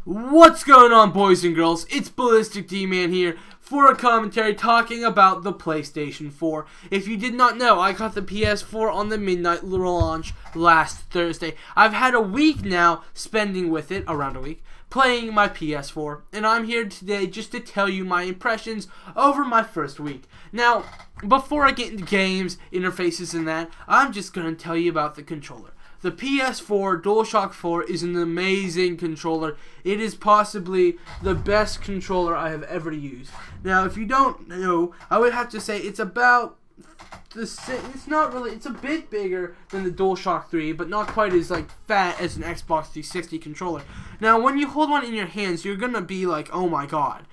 What's going on, boys and girls? It's Ballistic D-Man here for a commentary talking about the PlayStation 4. If you did not know, I got the PS4 on the midnight launch last Thursday. I've had a week now spending with it, around a week, playing my PS4. And I'm here today just to tell you my impressions over my first week. Now, before I get into games, interfaces, and that, I'm just going to tell you about the controller. The PS4 DualShock 4 is an amazing controller. It is possibly the best controller I have ever used. Now, if you don't know, I would have to say it's about the same. It's not really. It's a bit bigger than the DualShock 3, but not quite as fat as an Xbox 360 controller. Now, when you hold one in your hands, you're gonna be like, "Oh my god!"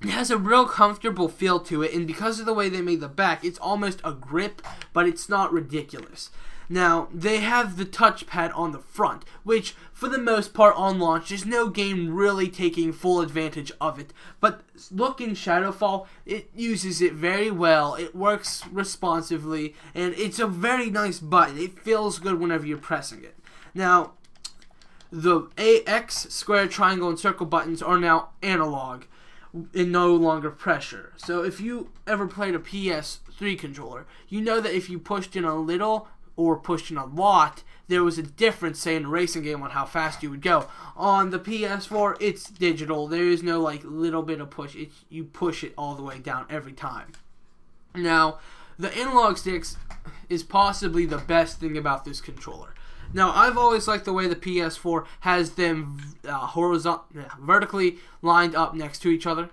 It has a real comfortable feel to it, and because of the way they made the back, it's almost a grip, but it's not ridiculous. Now, they have the touchpad on the front, which, for the most part on launch, there's no game really taking full advantage of it. But look in Shadowfall, it uses it very well, it works responsively, and it's a very nice button. It feels good whenever you're pressing it. Now, the X, square, triangle, and circle buttons are now analog and no longer pressure. So if you ever played a PS3 controller, you know that if you pushed in a little or pushed in a lot, there was a difference, say, in a racing game on how fast you would go. On the PS4, it's digital. There is no little bit of push. You push it all the way down every time. Now, the analog sticks is possibly the best thing about this controller. Now, I've always liked the way the PS4 has them vertically lined up next to each other.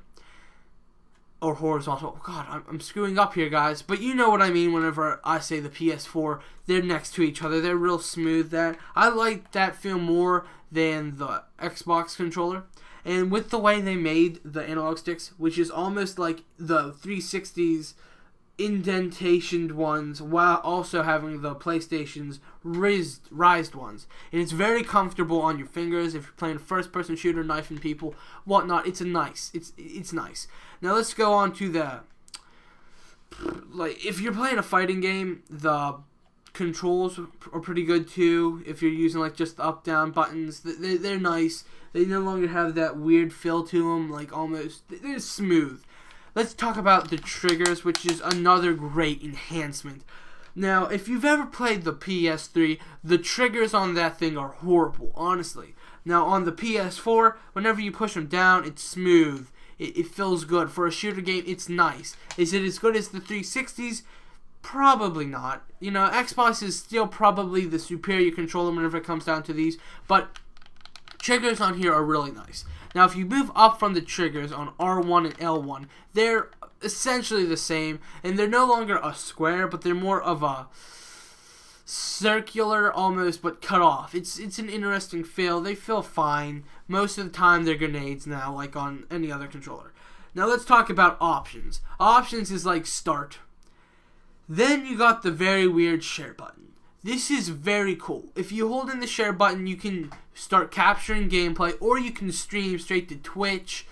Or horizontal. God, I'm screwing up here, guys. But you know what I mean whenever I say the PS4. They're next to each other. They're real smooth. I like that feel more than the Xbox controller. And with the way they made the analog sticks, which is almost like the 360's indentationed ones, while also having the PlayStation's raised ones. And it's very comfortable on your fingers if you're playing a first-person shooter, knifing people, whatnot. It's nice. Now let's go on to the if you're playing a fighting game, the controls are pretty good too. If you're using just the up-down buttons, they're nice. They no longer have that weird feel to them. Almost they're smooth. Let's talk about the triggers, which is another great enhancement. Now, if you've ever played the PS3, the triggers on that thing are horrible, honestly. Now, on the PS4, whenever you push them down, it's smooth. It feels good. For a shooter game, it's nice. Is it as good as the 360's? Probably not. Xbox is still probably the superior controller whenever it comes down to these, but triggers on here are really nice. Now, if you move up from the triggers on R1 and L1, they're essentially the same, and they're no longer a square, but they're more of a circular almost, but cut off. It's an interesting feel. They feel fine. Most of the time, they're grenades now, like on any other controller. Now, let's talk about options. Options is like start. Then you got the very weird share button. This is very cool. If you hold in the share button, you can start capturing gameplay, or you can stream straight to Twitch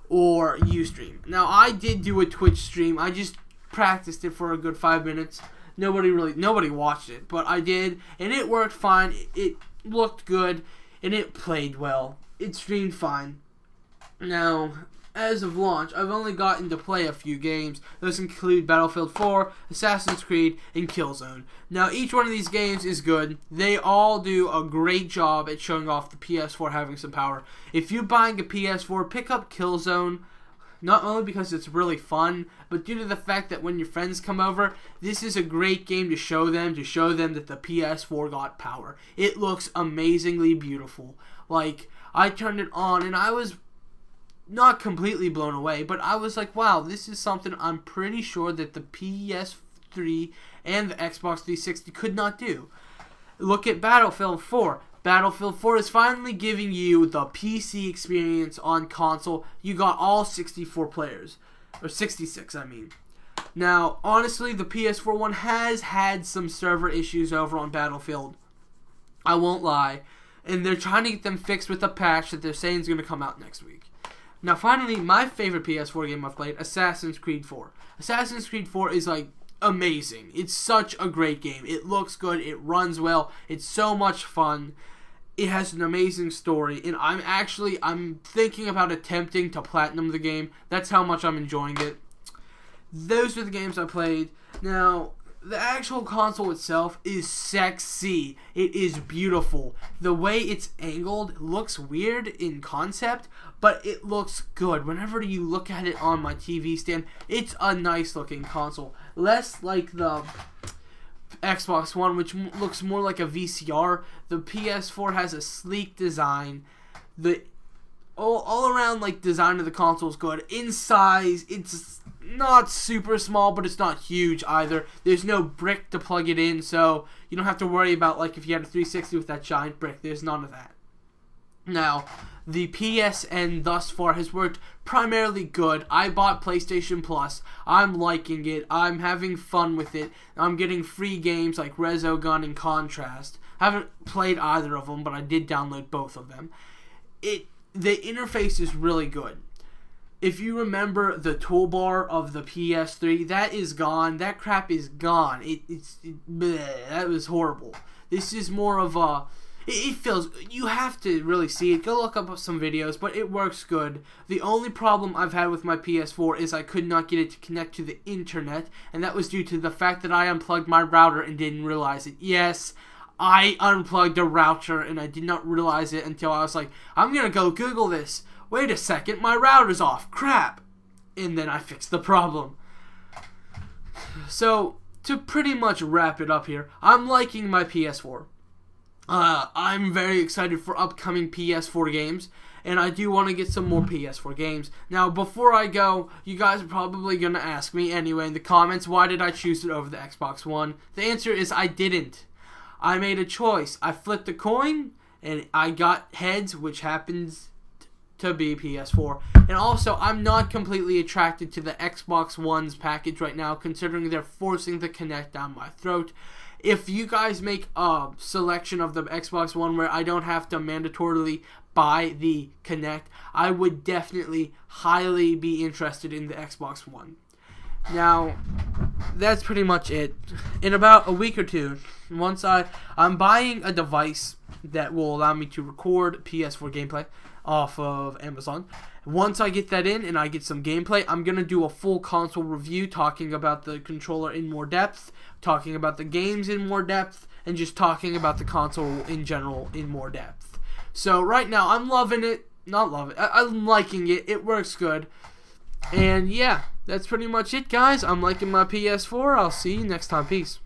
or Ustream. Now, I did do a Twitch stream. I just practiced it for a good 5 minutes. Nobody watched it, but I did, and it worked fine. It looked good, and it played well. It streamed fine. Now, as of launch, I've only gotten to play a few games. Those include Battlefield 4, Assassin's Creed, and Killzone. Now, each one of these games is good. They all do a great job at showing off the PS4 having some power. If you're buying a PS4, pick up Killzone, not only because it's really fun, but due to the fact that when your friends come over, this is a great game to show them that the PS4 got power. It looks amazingly beautiful. I turned it on, and I was not completely blown away, but I was like, wow, this is something I'm pretty sure that the PS3 and the Xbox 360 could not do. Look at Battlefield 4. Battlefield 4 is finally giving you the PC experience on console. You got all 64 players. Or 66, I mean. Now, honestly, the PS4 one has had some server issues over on Battlefield. I won't lie. And they're trying to get them fixed with a patch that they're saying is going to come out next week. Now, finally, my favorite PS4 game I've played, Assassin's Creed 4. Assassin's Creed 4 is, amazing. It's such a great game. It looks good. It runs well. It's so much fun. It has an amazing story, and I'm thinking about attempting to platinum the game. That's how much I'm enjoying it. Those are the games I played. Now, the actual console itself is sexy. It is beautiful. The way it's angled looks weird in concept, but it looks good. Whenever you look at it on my TV stand, it's a nice looking console. Less like the Xbox One, which looks more like a VCR. The PS4 has a sleek design. The all around like design of the console is good. In size, it's not super small, but it's not huge either. There's no brick to plug it in, so you don't have to worry about like if you had a 360 with that giant brick. There's none of that. Now, the PSN thus far has worked primarily good. I bought PlayStation Plus. I'm liking it. I'm having fun with it. I'm getting free games like Resogun and Contrast. I haven't played either of them, but I did download both of them. The interface is really good. If you remember the toolbar of the PS3, that is gone. That crap is gone. That was horrible. This is more of a... It feels... You have to really see it. Go look up some videos, but it works good. The only problem I've had with my PS4 is I could not get it to connect to the internet, and that was due to the fact that I unplugged my router and didn't realize it. Yes, I unplugged a router, and I did not realize it until I was like, I'm gonna go Google this. Wait a second, my router's off. Crap. And then I fixed the problem. So, to pretty much wrap it up here, I'm liking my PS4. I'm very excited for upcoming PS4 games, and I do want to get some more PS4 games. Now, before I go, you guys are probably going to ask me anyway in the comments, why did I choose it over the Xbox One? The answer is I didn't. I made a choice. I flipped a coin, and I got heads, which happens to be PS4. And also, I'm not completely attracted to the Xbox One's package right now, considering they're forcing the Kinect down my throat. If you guys make a selection of the Xbox One where I don't have to mandatorily buy the Kinect, I would definitely highly be interested in the Xbox One. Now, that's pretty much it. In about a week or two, once I'm buying a device that will allow me to record PS4 gameplay off of Amazon. Once I get that in and I get some gameplay, I'm going to do a full console review talking about the controller in more depth, talking about the games in more depth, and just talking about the console in general in more depth. So right now, I'm loving it. Not loving it. I'm liking it. It works good. And yeah, that's pretty much it, guys. I'm liking my PS4. I'll see you next time. Peace.